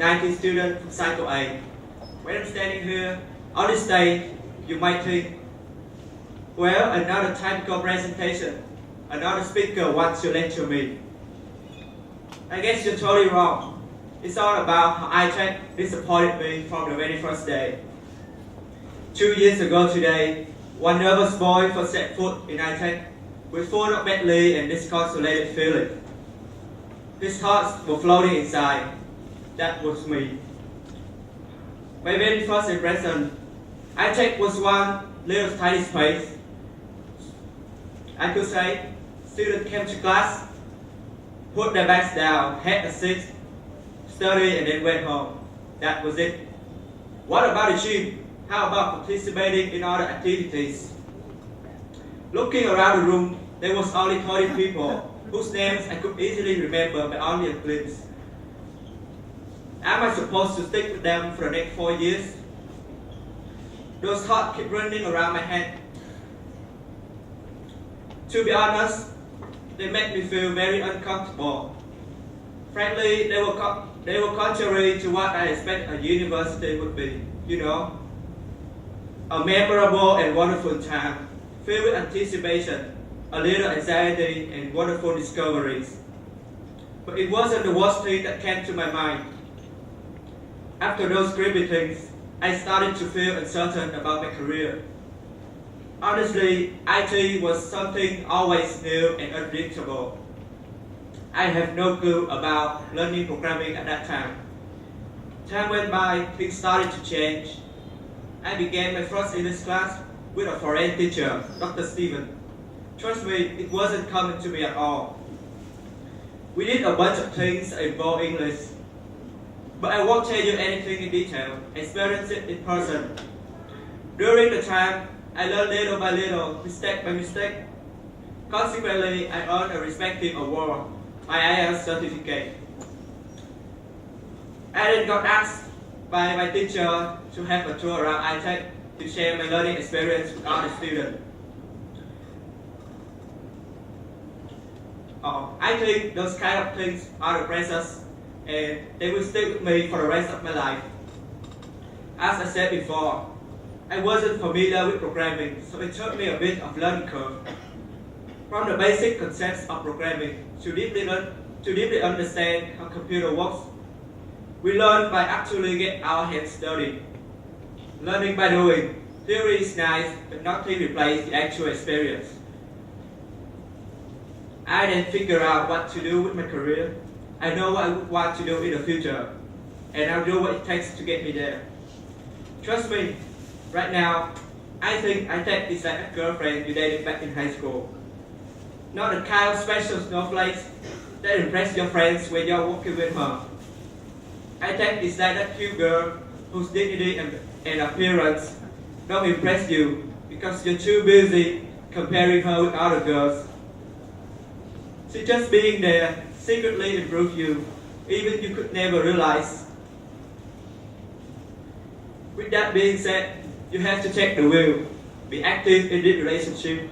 19 student from Cycle A. When I'm standing here on this stage, you might think, well, another typical presentation. Another speaker wants to lecture me. I guess you're totally wrong. It's all about how ITEC disappointed me from the very first day. 2 years ago today, one nervous boy first set foot in ITEC was full of badly and disconsolate feeling. His thoughts were floating inside. That was me. My very first impression, ITEC was one little tiny space. I could say, students came to class, put their bags down, had a seat, studied, and then went home. That was it. What about the gym? How about participating in other activities? Looking around the room, there was only 30 people whose names I could easily remember by only a glimpse. Am I supposed to stick with them for the next 4 years? Those thoughts keep running around my head. To be honest, they make me feel very uncomfortable. Frankly, they were contrary to what I expect a university would be, A memorable and wonderful time, filled with anticipation, a little anxiety, and wonderful discoveries. But it wasn't the worst thing that came to my mind. After those gritty things, I started to feel uncertain about my career. Honestly, IT was something always new and unpredictable. I have no clue about learning programming at that time. Time went by, things started to change. I began my first English class with a foreign teacher, Dr. Steven. Trust me, it wasn't coming to me at all. We did a bunch of things that involved English, but I won't tell you anything in detail. Experience it in person. During the time, I learned little by little, mistake by mistake. Consequently, I earned a respective award, my IELTS certificate. I then got asked by my teacher to have a tour around ITEC to share my learning experience with other students. I think those kind of things are the precious and they will stay with me for the rest of my life. As I said before, I wasn't familiar with programming, so it took me a bit of learning curve. From the basic concepts of programming to deeply understand how computer works, we learn by actually get our heads dirty. Learning by doing. Theory is nice, but nothing replaces the actual experience. I then figure out what to do with my career. I know what I would want to do in the future, and I'll do what it takes to get me there. Trust me, right now, I think ITEC is like a girlfriend you dated back in high school. Not the kind of special snowflakes that impress your friends when you're walking with her. ITEC is like that cute girl whose dignity and appearance don't impress you because you're too busy comparing her with other girls. She just being there secretly improves you, even you could never realize. With that being said, you have to take the wheel, be active in this relationship,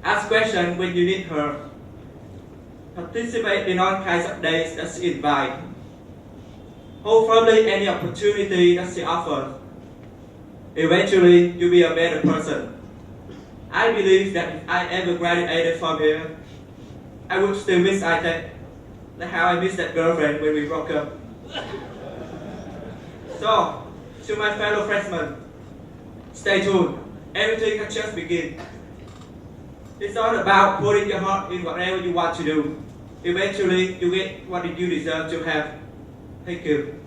ask questions when you need her, participate in all kinds of days that she invites, hold firmly any opportunity that she offers. Eventually, you'll be a better person. I believe that if I ever graduated from here, I would still miss ITEC, like how I missed that girlfriend when we broke up. So, to my fellow freshmen, stay tuned. Everything can just begin. It's all about putting your heart in whatever you want to do. Eventually, you get what you deserve to have. Thank you.